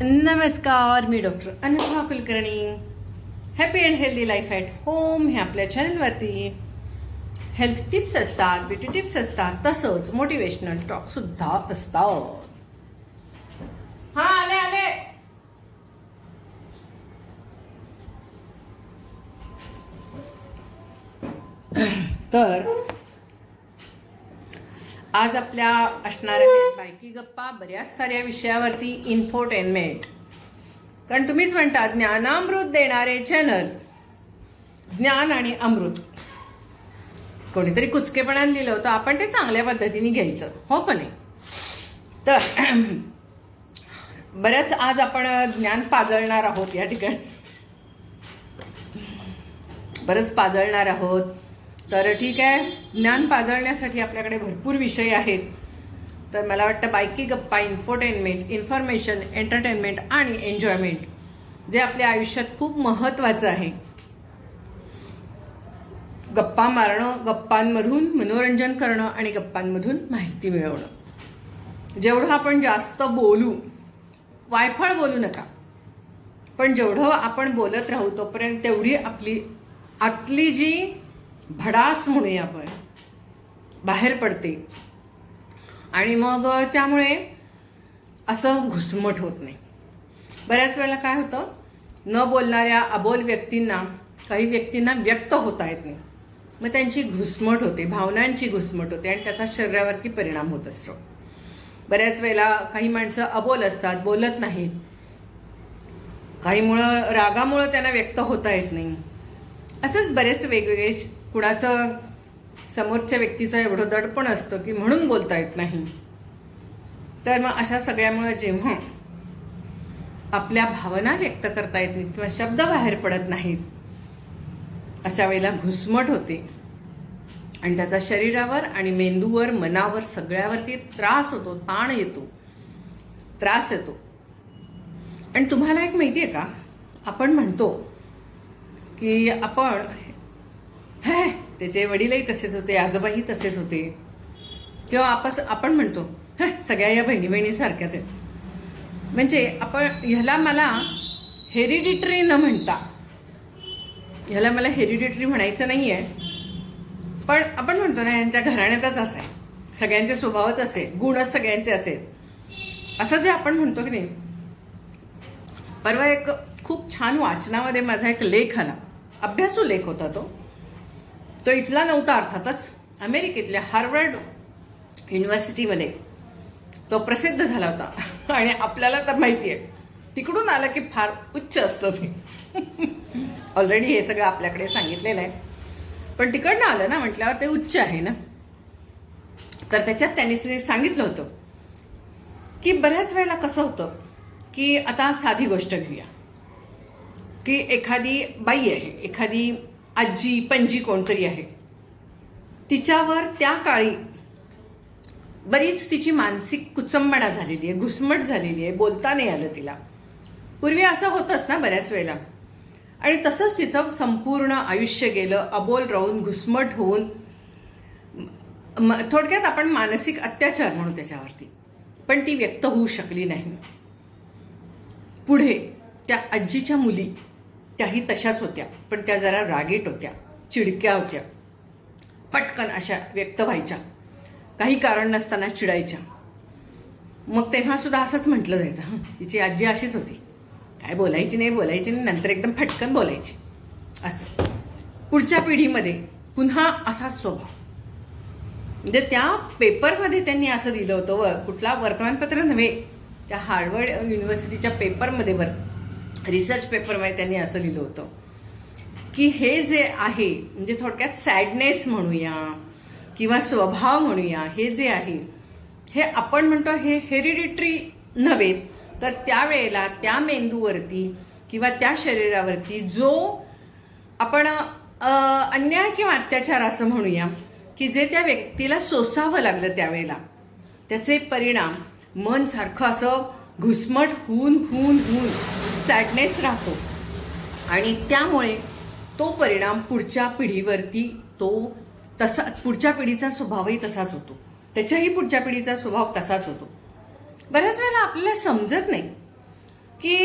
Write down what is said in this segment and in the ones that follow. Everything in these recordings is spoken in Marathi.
नमस्कार, मी doctor Anubha Kulkarni. Happy and healthy life at home हे आपल्या चॅनलवरती हेल्थ टिप्स असतात, ब्युटी टिप्स असतात, तसंच मोटिवेशनल टॉक सुद्धा असतात. हा आले आले. तर आज आपल्या असणार आहेत बायकी गप्पा बऱ्याच साऱ्या विषयावरती इन्फोटेनमेंट. कारण तुम्हीच म्हणता ज्ञानामृत देणारे चॅनल, ज्ञान आणि अमृत. कोणीतरी कुचकेपणाने लिहिलं होतं, आपण ते चांगल्या पद्धतीने घ्यायचं, हो का नाही? तर बऱ्याच आज आपण ज्ञान पाजळणार आहोत. या ठिकाणी बरंच पाजळणार आहोत. तर ठीक आहे, ज्ञान पाजळण्यासाठी आपल्याकडे भरपूर विषय आहेत. तर मला वाटतं बायकी गप्पा, इन्फोटेनमेंट, इन्फॉर्मेशन, एंटरटेनमेंट आणि एन्जॉयमेंट जे आपल्या आयुष्यात खूप महत्वाचं आहे. गप्पा मारणं, गप्पांमधून मनोरंजन करणं आणि गप्पांमधून माहिती मिळवणं. जेवढं आपण जास्त बोलू, वायफळ बोलू नका, पण जेवढं आपण बोलत राहू तोपर्यंत तेवढी आपली आतली जी भडास म्हणूया आपण बाहेर पडते आणि मग त्यामुळे असं घुसमट होत नाही. बऱ्याच वेळेला काय होतं, न बोलणाऱ्या अबोल व्यक्तींना, काही व्यक्तींना व्यक्त होता येत नाही, मग त्यांची घुसमट होते, भावनांची घुसमट होते आणि त्याचा शरीरावरती परिणाम होत असतो. बऱ्याच वेळेला काही माणसं अबोल असतात, बोलत नाहीत, काहीमुळं रागामुळं त्यांना व्यक्त होता येत नाही. असंच बरेच वेगवेगळे, कुणाचं समोरच्या व्यक्तीचं एवढं दडपण असतं की म्हणून बोलता येत नाही. तर मग अशा सगळ्यामुळे जेव्हा आपल्या भावना व्यक्त करता येत नाहीत किंवा शब्द बाहेर पडत नाहीत, अशा वेळेला घुसमट होते आणि त्याचा शरीरावर आणि मेंदूवर, मनावर सगळ्यावरती त्रास होतो, ताण येतो, त्रास येतो. आणि तुम्हाला एक माहिती आहे का, आपण म्हणतो की आपण त्याचे वडीलही तसेच होते, आजोबाही तसेच होते, किंवा आपण म्हणतो सगळ्या या बहिणी बहिणी सारख्याच आहेत. म्हणजे आपण ह्याला मला हेरिडिटरी न म्हणता, ह्याला मला हेरिडिटरी म्हणायचं नाहीये, पण आपण म्हणतो ना यांच्या घराण्यातच असं आहे, सगळ्यांचे स्वभावच असेल, गुणच सगळ्यांचे असेल, असं जे आपण म्हणतो की नाही. परवा एक खूप छान वाचनामध्ये माझा एक लेख आला, अभ्यासू लेख होता तो इथला नव्हता, अर्थातच अमेरिकेतल्या हार्वर्ड युनिव्हर्सिटीमध्ये तो प्रसिद्ध झाला होता. आणि आपल्याला तर माहिती आहे तिकडून आलं की फार उच्च असतं ते. ऑलरेडी हे सगळं आपल्याकडे सांगितलेलं आहे, पण तिकडनं आलं ना म्हटल्यावर ते उच्च आहे ना. तर त्याच्यात त्यांनी सांगितलं होतं की बऱ्याच वेळेला कसं होतं की, आता साधी गोष्ट घेऊया की एखादी बाई आहे, एखादी आजी पणजी कोणतरी आहे, तिच्यावर त्या काळी बरीच तिची मानसिक कुचंबणा झालेली आहे, घुसमट झालेली आहे, बोलता नाही आलं तिला. पूर्वी असं होतंच ना बऱ्याच वेळेला. आणि तसंच तिचं संपूर्ण आयुष्य गेलं, अबोल राहून, घुसमट होऊन, थोडक्यात आपण मानसिक अत्याचार म्हणू त्याच्यावरती, पण ती व्यक्त होऊ शकली नाही. पुढे त्या आजीच्या मुली, त्याही तशाच होत्या, पण त्या जरा रागीट होत्या, चिडक्या होत्या, पटकन अशा व्यक्त व्हायच्या, काही कारण नसताना चिडायच्या. मग तेव्हा सुद्धा असंच म्हटलं जायचं, तिची आजी अशीच होती, काय बोलायची नाही, नंतर एकदम फटकन बोलायची. असं पुढच्या पिढीमध्ये पुन्हा असाच स्वभाव. म्हणजे त्या पेपरमध्ये त्यांनी असं दिलं होतं, कुठला वर्तमानपत्र नव्हे, त्या हार्वर्ड युनिव्हर्सिटीच्या पेपरमध्ये, रिसर्च पेपरमध्ये त्यांनी असं लिहिलं होतं की हे जे आहे, म्हणजे थोडक्यात सॅडनेस म्हणूया किंवा स्वभाव म्हणूया, हे जे आहे हे आपण म्हणतो हे हेरिडिटरी नव्हे, तर त्यावेळेला त्या मेंदूवरती किंवा त्या शरीरावरती जो आपण अन्याय किंवा अत्याचार असं म्हणूया की जे त्या व्यक्तीला सोसावं लागलं, त्यावेळेला त्याचे परिणाम मन सारखं असं घुसमट होऊन सॅडनेस राहतो आणि त्यामुळे तो परिणाम पुढच्या पिढीवरती, पुढच्या पिढीचा स्वभावही तसाच होतो, त्याच्याही पुढच्या पिढीचा स्वभाव तसाच होतो. बऱ्याच वेळेला आपल्याला समजत नाही की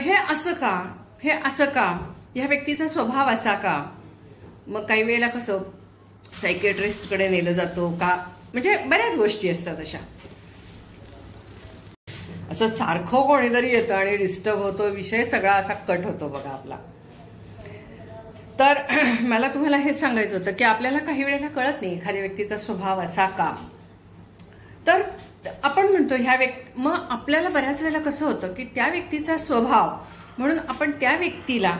हे असं का, हे असं का, ह्या व्यक्तीचा स्वभाव असा का. मग काही वेळेला कसं सायकियाट्रिस्टकडे नेलं जातो का, म्हणजे बऱ्याच गोष्टी असतात अशा. असं सारखं कोणीतरी येतं आणि डिस्टर्ब होतो, विषय सगळा असा कट होतो बघा आपला. तर मला तुम्हाला हे सांगायचं होतं की आपल्याला काही वेळेला कळत नाही एखाद्या व्यक्तीचा स्वभाव असा का. तर आपण म्हणतो मग आपल्याला बऱ्याच वेळेला कसं होतं की त्या व्यक्तीचा स्वभाव म्हणून आपण त्या व्यक्तीला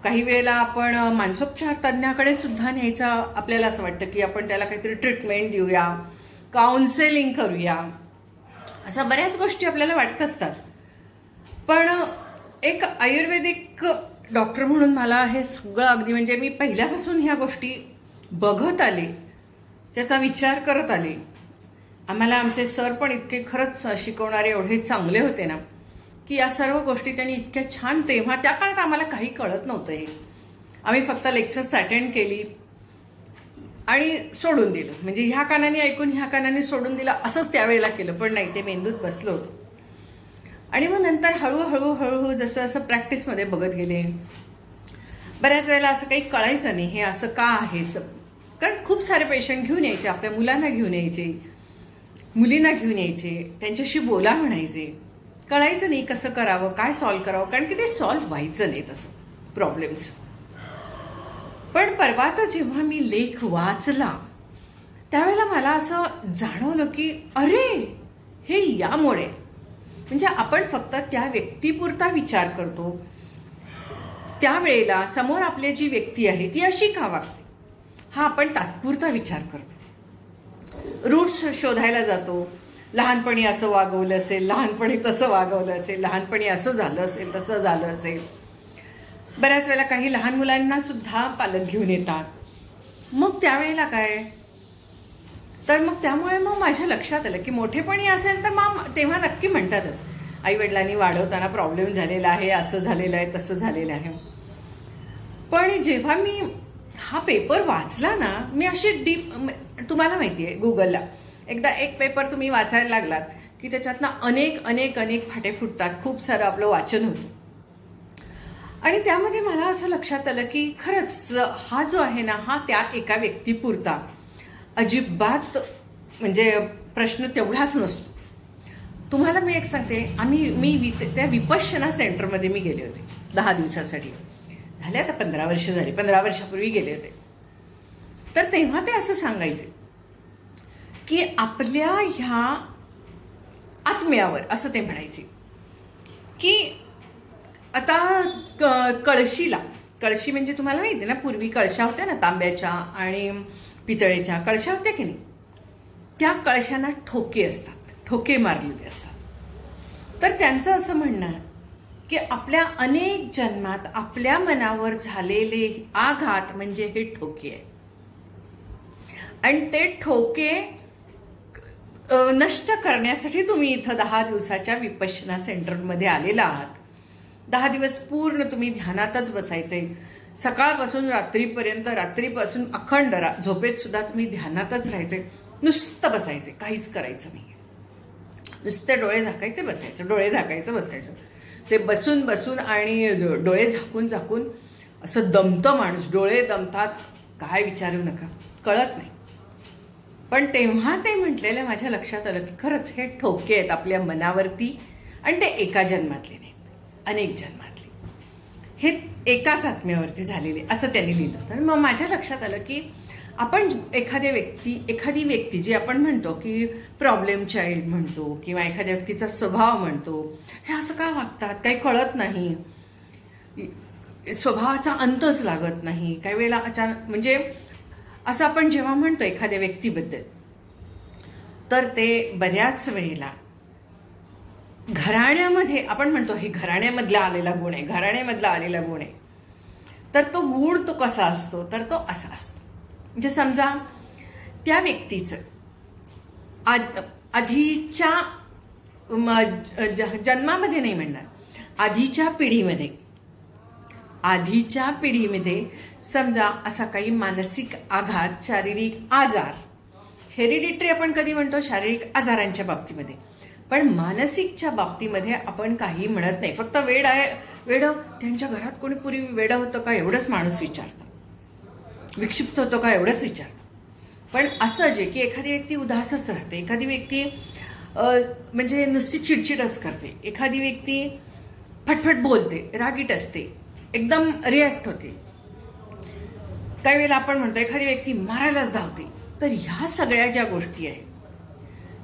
काही वेळेला आपण मानसोपचार तज्ज्ञाकडे सुद्धा न्यायचं आपल्याला असं वाटतं की आपण त्याला काहीतरी ट्रीटमेंट देऊया, काउन्सेलिंग करूया, अशा बऱ्याच गोष्टी आपल्याला वाटत असतात. पण एक आयुर्वेदिक डॉक्टर म्हणून मला हे सगळं अगदी म्हणजे मी पहिल्यापासून ह्या गोष्टी बघत आले, त्याचा विचार करत आले. आम्हाला आमचे सर पण इतके खरंच शिकवणारे एवढे चांगले होते ना की या सर्व गोष्टी त्यांनी इतक्या छान, तेव्हा त्या काळात आम्हाला काही कळत नव्हतं. हे आम्ही फक्त लेक्चर्स अटेंड केली आणि सोडून दिलं, म्हणजे ह्या कानाने ऐकून ह्या कानाने सोडून दिलं असंच त्यावेळेला केलं. पण नाही, ते मेंदूत बसलं होतं. आणि मग नंतर हळूहळू जसं असं प्रॅक्टिसमध्ये बघत गेले, बऱ्याच वेळेला असं काही कळायचं नाही हे असं का आहे. कारण खूप सारे पेशंट घेऊन यायचे, आपल्या मुलांना घेऊन यायचे, मुलींना घेऊन यायचे, त्यांच्याशी बोला म्हणायचे, कळायचं नाही कसं करावं, काय सॉल्व्ह करावं, कारण की ते सॉल्व्ह व्हायचं नाही तसं प्रॉब्लेम्स. पण परवाचा जेव्हा मी लेख वाचला त्यावेळेला मला असं जाणवलं की अरे हे यामुळे, म्हणजे आपण फक्त त्या व्यक्तीपुरता विचार करतो, त्यावेळेला समोर आपली जी व्यक्ती आहे ती अशी का वागते हा आपण तात्पुरता विचार करतो. रूट्स शोधायला जातो, लहानपणी असं वागवलं असेल, लहानपणी तसं वागवलं असेल, लहानपणी असं झालं असेल, तसं झालं असेल. बऱ्याच वेळेला काही लहान मुलांना सुद्धा पालक घेऊन येतात. मग त्यावेळेला काय, तर मग त्यामुळे मग माझ्या लक्षात आलं की मोठेपणी असेल तर मग तेव्हा नक्की म्हणतातच आई वडिलांनी वाढवताना प्रॉब्लेम झालेला आहे, असं झालेलं आहे, तसं झालेलं आहे. पण जेव्हा मी हा पेपर वाचला ना, मी अशी डीप, तुम्हाला माहितीये गुगलला एकदा एक पेपर तुम्ही वाचायला लागलात की त्याच्यातनं अनेक अनेक अनेक फाटे फुटतात, खूप सारं आपलं वाचन होतं. आणि त्यामध्ये मला असं लक्षात आलं की खरंच हा जो आहे ना हा त्या एका व्यक्तीपुरता अजिबात म्हणजे प्रश्न तेवढाच नसतो. तुम्हाला मी एक सांगते, मी त्या विपश्यना सेंटरमध्ये मी गेले होते 10 दिवसासाठी. झाले आता 15 वर्ष झाली, 15 वर्षापूर्वी गेले होते. तर तेव्हा ते असं सांगायचे की आपल्या ह्या आत्म्यावर, असं ते म्हणायचे की आता कळशी म्हणजे तुम्हाला माहिती ना, पूर्वी कळशा होत्या ना तांब्याच्या आणि पितळेच्या कळशा होत्या की नाही, त्या कळशांना ठोके असतात, ठोके मारलेले असतात. तर त्यांचं असं म्हणणं आहे की आपल्या अनेक जन्मात आपल्या मनावर झालेले आघात म्हणजे हे ठोके आहे. आणि ते ठोके नष्ट करण्यासाठी तुम्ही इथं 10 दिवसाच्या विपश्यना सेंटरमध्ये आलेला आहात. 10 दिवस पूर्ण तुम्ही ध्यानातच बसायचे, सकाळपासून रात्रीपर्यंत, रात्रीपासून अखंड झोपेत सुद्धा तुम्ही ध्यानातच राहायचे, नुसतं बसायचे, काहीच करायचं नाही, नुसते डोळे झाकायचे बसायचं, डोळे झाकायचं बसायचं. ते बसून बसून आणि डोळे झाकून झाकून असं दमतं माणूस, डोळे दमतात, काय विचारू नका, कळत नाही. पण तेव्हा ते म्हटलेलं माझ्या लक्षात आलं की खरंच हे ठोके आहेत आपल्या मनावरती, आणि ते एका जन्मातले नाहीत, अनेक जन्मातले, हे एकाच आत्म्यावरती झालेले, असं त्यांनी लिहिलं. तर मग माझ्या लक्षात आलं की आपण एखादी व्यक्ती जी आपण म्हणतो की प्रॉब्लेम चाइल्ड म्हणतो किंवा एखाद्या व्यक्तीचा स्वभाव म्हणतो, हे असं का वागतात, काही कळत नाही, स्वभावाचा अंतच लागत नाही, काही वेळेला अचानक, म्हणजे असं आपण जेव्हा म्हणतो एखाद्या व्यक्तीबद्दल, तर ते बऱ्याच वेळेला घराण्यामध्ये आपण म्हणतो हे घराण्यामधला आलेला गुण आहे, घराण्यामधला आलेला गुण आहे. तर तो गुण तो कसा असतो, तर तो असा असतो, म्हणजे समजा त्या व्यक्तीचं आधीच्या जन्मामध्ये नाही म्हणणार, आधीच्या पिढीमध्ये समजा असा काही मानसिक आघात, शारीरिक आजार, हेरिडिटरी आपण कधी म्हणतो शारीरिक आजारांच्या बाबतीमध्ये, पण मानसिकच्या बाबतीमध्ये आपण काही म्हणत नाही. फक्त वेड आहे, वेड त्यांच्या घरात कोणी पूर्वी वेड होतं का एवढंच माणूस विचारतं, विक्षिप्त होतो का एवढंच विचारतं. पण असं जे की एखादी व्यक्ती उदासच राहते, एखादी व्यक्ती म्हणजे नुसती चिडचिडच करते, एखादी व्यक्ती फटफट बोलते, रागीट असते, एकदम रिॲक्ट होते, काही वेळेला आपण म्हणतो एखादी व्यक्ती मारायलाच धावते. तर ह्या सगळ्या ज्या गोष्टी आहेत,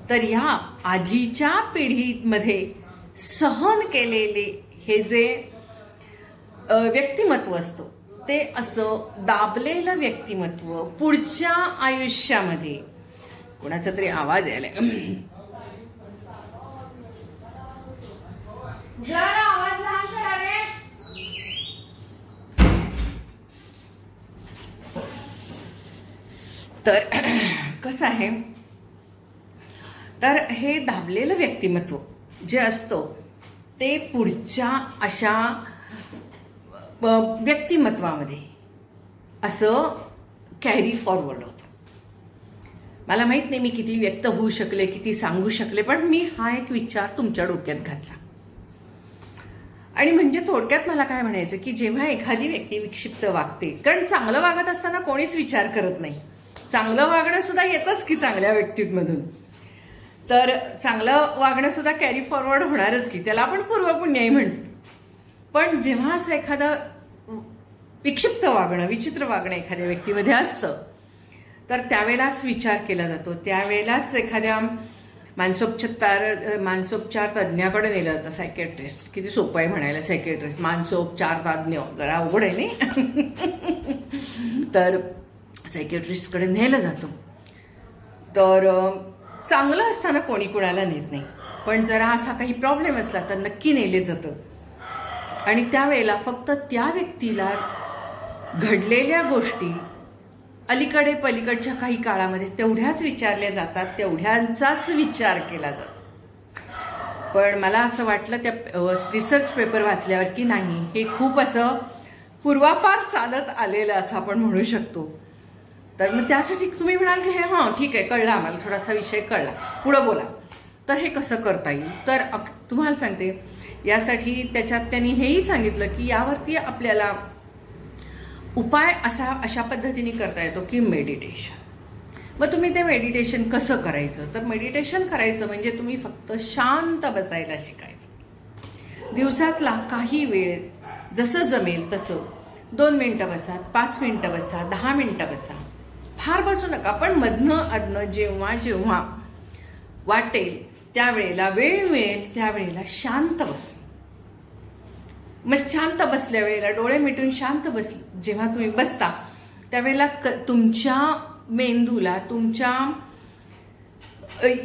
तर ह्या आधीच्या पिढीमध्ये सहन केलेले हे जे व्यक्तिमत्व असतं ते असं दाबलेलं व्यक्तिमत्व पुढच्या आयुष्यामध्ये. कोणाचा तरी आवाज यायलाय, जरा आवाज लहान करा रे. तर कसं आहे, तर हे दाबलेलं व्यक्तिमत्व जे असतं ते पुढच्या अशा व्यक्तिमत्वामध्ये असं कॅरी फॉरवर्ड होतं. मला माहित नाही मी किती व्यक्त होऊ शकले, किती सांगू शकले, पण मी हा एक विचार तुमच्या डोक्यात घातला. आणि म्हणजे थोडक्यात मला काय म्हणायचं की जेव्हा एखादी व्यक्ती विक्षिप्त वागते, कारण चांगलं वागत असताना कोणीच विचार करत नाही, चांगलं वागणं सुद्धा येतच की चांगल्या व्यक्तींमधून, तर चांगलं वागणं सुद्धा कॅरी फॉरवर्ड होणारच की, त्याला आपण पूर्वपुण्याई म्हणतो. पण जेव्हा असं एखादं विक्षिप्त वागणं, विचित्र वागणं एखाद्या व्यक्तीमध्ये असतं, तर त्यावेळेलाच विचार केला जातो, त्यावेळेलाच एखाद्या मानसोपचार तज्ज्ञाकडे नेलं जातं. सायकॅट्रिस्ट, किती सोपं आहे म्हणायला सायकॅट्रिस्ट, मानसोपचार तज्ज्ञ जरा अवघड आहे नाही. तर सायकॅट्रिस्टकडे नेलं जातं. तर चांगलं असताना कोणी कुणाला नेत नाही, पण जरा असा काही प्रॉब्लेम असला तर नक्की नेले जातं. आणि त्यावेळेला फक्त त्या व्यक्तीला घडलेल्या गोष्टी अलीकडे पलीकडच्या काही काळामध्ये तेवढ्याच विचारल्या जातात, तेवढ्यांचाच विचार केला जातो. पण मला असं वाटलं त्या रिसर्च पेपर वाचल्यावर की नाही, हे खूप असं पूर्वापार चालत आलेलं असं आपण म्हणू शकतो. तर मग त्यासाठी तुम्ही म्हणाल की हे हां ठीक आहे, कळलं आम्हाला, थोडासा विषय कळला, पुढं बोला. तर हे कसं करता येईल, तर तुम्हाला सांगते, यासाठी त्याच्यात त्यांनी हेही सांगितलं की यावरती आपल्याला उपाय अशा पद्धतीने करता येतो की मेडिटेशन. मग तुम्ही ते मेडिटेशन कसं करायचं, तर मेडिटेशन करायचं म्हणजे तुम्ही फक्त शांत बसायला शिकायचं. दिवसातला काही वेळ जसं जमेल तसं 2 मिनिटं बसा, 5 मिनिटं बसा, 10 मिनिटं बसा, फार बसू नका. पण मधनं अधनं जेव्हा जेव्हा वाटेल त्यावेळेला, वेळ मिळेल त्यावेळेला शांत बस. मग शांत बसल्या वेळेला डोळे मिटून शांत जेव्हा तुम्ही बसता त्यावेळेला तुमच्या मेंदूला, तुमच्या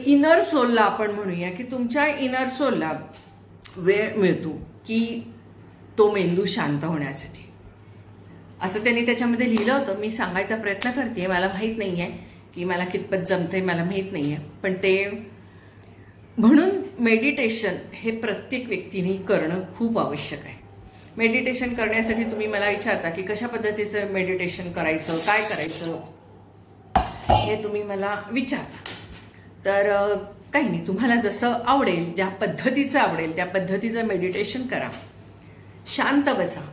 इनर सोलला, आपण म्हणूया की तुमच्या इनर सोलला वेळ मिळतो की तो मेंदू शांत होण्यासाठी. असं त्यांनी त्याच्यामध्ये लिहिलं होतं. मी सांगायचा प्रयत्न करते, मला माहीत नाहीये की मला कितपत जमतंय, मला माहीत नाहीये. पण ते म्हणून मेडिटेशन हे प्रत्येक व्यक्तीने करणं खूप आवश्यक आहे. मेडिटेशन करण्यासाठी तुम्ही मला विचारता की कशा पद्धतीचं मेडिटेशन करायचं, काय करायचं, हे तुम्ही मला विचारता. तर काही नाही, तुम्हाला जसं आवडेल, ज्या पद्धतीचं आवडेल त्या पद्धतीचं मेडिटेशन करा, शांत बसा.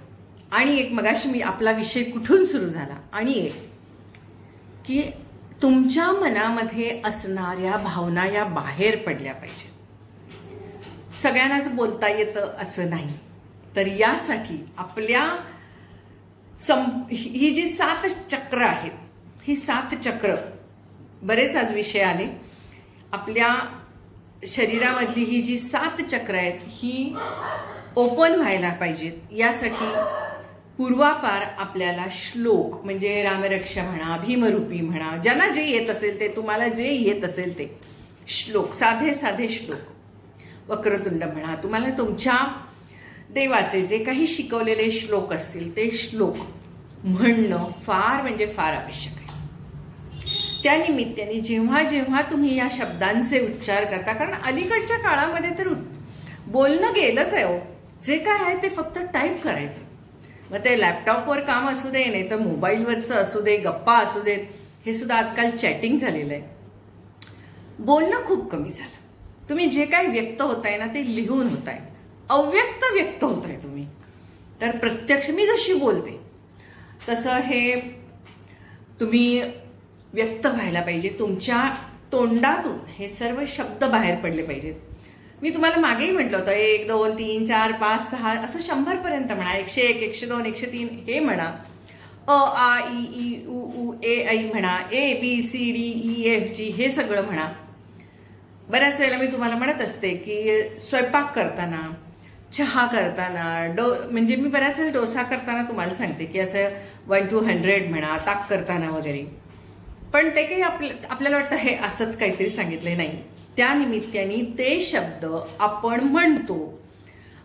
आणि एक मगाशी मी आपला विषय कुठून सुरू झाला, आणि एक की तुमच्या मनामध्ये असणाऱ्या भावना या बाहेर पडल्या पाहिजे. सगळ्यांनाच बोलता येतं असं नाही. तर यासाठी आपल्या ही जी 7 चक्र आहेत, ही 7 चक्र, बरेच आज विषय आले, आपल्या शरीरामधली ही जी 7 चक्र आहेत ही ओपन व्हायला पाहिजेत. यासाठी पूर्वापार आपल्याला श्लोक म्हणजे रामरक्षा म्हणा, भीमरूपी म्हणा, ज्यांना जे येत असेल ते, तुम्हाला जे येत असेल ते श्लोक, साधे साधे श्लोक, वक्रतुंड म्हणा, तुम्हाला तुमच्या देवाचे जे काही शिकवलेले श्लोक असतील ते श्लोक म्हणणं फार म्हणजे फार आवश्यक आहे. त्यानिमित्ताने जेव्हा जेव्हा तुम्ही या शब्दांचे उच्चार करता, कारण अलीकडच्या काळामध्ये तर बोलणं गेलंच आहे हो, जे काय आहे ते फक्त टाईप करायचं. मग ते लॅपटॉपवर काम असू दे, नाही तर मोबाईलवरचं असू दे, गप्पा असू देत, हे सुद्धा आजकाल चॅटिंग झालेलं आहे. बोलणं खूप कमी झालं. तुम्ही जे काही व्यक्त होताय ना ते लिहून होताय, अव्यक्त व्यक्त होताय तुम्ही. तर प्रत्यक्ष मी जशी बोलते तसं हे तुम्ही व्यक्त व्हायला पाहिजे. तुमच्या तोंडातून हे सर्व शब्द बाहेर पडले पाहिजेत. मी तुम्हाला मागेही म्हटलं होतं 1 2 3 4 5 6 असं 100 पर्यंत म्हणा, 101 102 103 हे म्हणा, अ आ इ ई उ ऊ ए ऐ म्हणा, ABCDEFG हे सगळं म्हणा. बऱ्याच वेळेला मी तुम्हाला म्हणत असते की स्वयंपाक करताना, चहा करताना, म्हणजे मी बऱ्याच वेळेला डोसा करताना तुम्हाला सांगते की असं 1 to 100 म्हणा, ताक करताना वगैरे. पण ते काही आपल्याला वाटतं हे असंच काहीतरी सांगितले नाही. त्या निमित्ताने ते शब्द आपण म्हणतो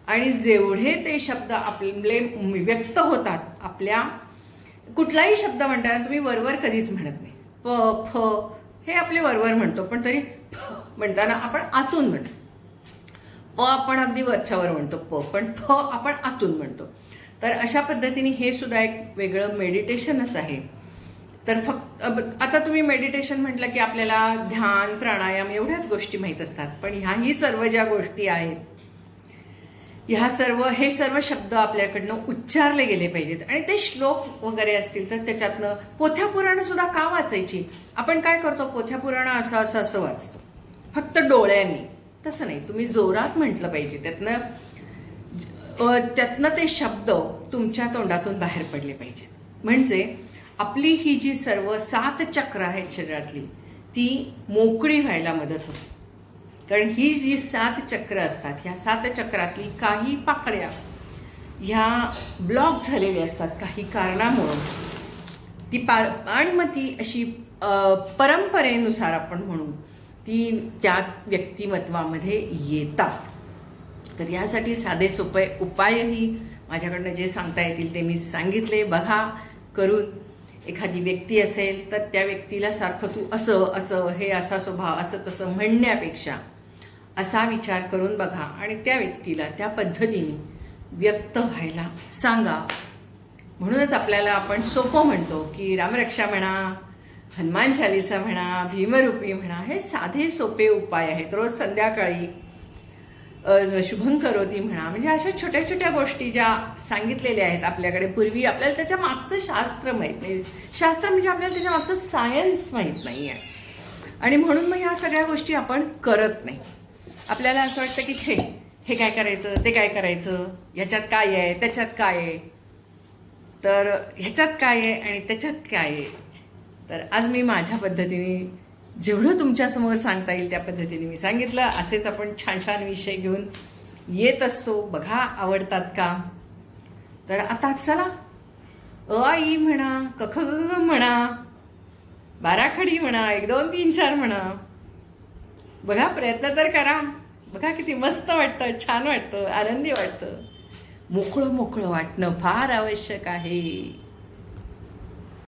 आणि जेवढे ते शब्द आपले व्यक्त होतात, आपल्या कुठलाही शब्द म्हणताना तुम्ही वरवर कधीच म्हणत नाही. प फ हे आपले वरवर म्हणतो, पण तरी म्हणताना आपण आतून म्हणतो. प आपण अगदी वरच्यावर म्हणतो प, पण फ आपण आतून म्हणतो. तर अशा पद्धतीने हे सुद्धा एक वेगळं मेडिटेशनच आहे. तर फक्त आता तुम्ही मेडिटेशन म्हटलं की आपल्याला ध्यान, प्राणायाम एवढ्याच गोष्टी माहीत असतात, पण ह्याही सर्व ज्या गोष्टी आहेत, हे सर्व शब्द आपल्याकडनं उच्चारले गेले पाहिजेत. आणि ते श्लोक वगैरे असतील तर त्याच्यातनं पोथ्या पुराण सुद्धा का वाचायची? आपण काय करतो, पोथ्या पुराण असं वाचतो फक्त डोळ्यांनी. तसं नाही, तुम्ही जोरात म्हटलं पाहिजे. त्यातनं ते शब्द तुमच्या तोंडातून बाहेर पडले पाहिजेत. म्हणजे आपली ही जी सर्व 7 चक्र आहेत शरीरातली, ती मोकळी व्हायला मदत होते. कारण ही जी 7 चक्र असतात, ह्या 7 चक्रातली काही पाकळ्या ह्या ब्लॉक झालेल्या असतात काही कारणामुळे. आणि मग ती अशी परंपरेनुसार आपण म्हणू ती त्या व्यक्तिमत्वामध्ये येतात. तर यासाठी साधे सोपे उपायही माझ्याकडनं जे सांगता येतील ते मी सांगितले. बघा करून. एखादी व्यक्ती असेल तर त्या व्यक्तीला सारखं तू असं असं, हे असा स्वभाव, असं तसं म्हणण्यापेक्षा असा विचार करून बघा आणि त्या व्यक्तीला त्या पद्धतीने व्यक्त व्हायला सांगा. म्हणूनच आपल्याला आपण सोपं म्हणतो की रामरक्षा म्हणा, हनुमान चालीसा म्हणा, भीमरूपी म्हणा, हे साधे सोपे उपाय आहेत. रोज संध्याकाळी शुभं करोती म्हणा. म्हणजे अशा छोट्या छोट्या गोष्टी ज्या सांगितलेल्या आहेत आपल्याकडे. पूर्वी आपल्याला त्याच्या मागचं शास्त्र माहीत नाही. शास्त्र म्हणजे आपल्याला त्याच्या मागचं सायन्स माहीत नाही आहे आणि म्हणून मग ह्या सगळ्या गोष्टी आपण करत नाही. आपल्याला असं वाटतं की छे, हे काय करायचं, ते काय करायचं, ह्याच्यात काय आहे, त्याच्यात काय आहे, तर ह्याच्यात काय आहे आणि त्याच्यात काय आहे. तर आज मी माझ्या पद्धतीने जेवढं तुमच्यासमोर सांगता येईल त्या पद्धतीने मी सांगितलं. असेच आपण छान छान विषय घेऊन येत असतो. बघा आवडतात का? तर आता चला, अ आई म्हणा, क ख ग घ म्हणा, बाराखडी म्हणा, 1 2 3 4 म्हणा. बघा, प्रयत्न तर करा. बघा किती मस्त वाटतं, छान वाटतं, आनंदी वाटतं. मोकळं मोकळं वाटणं फार आवश्यक आहे.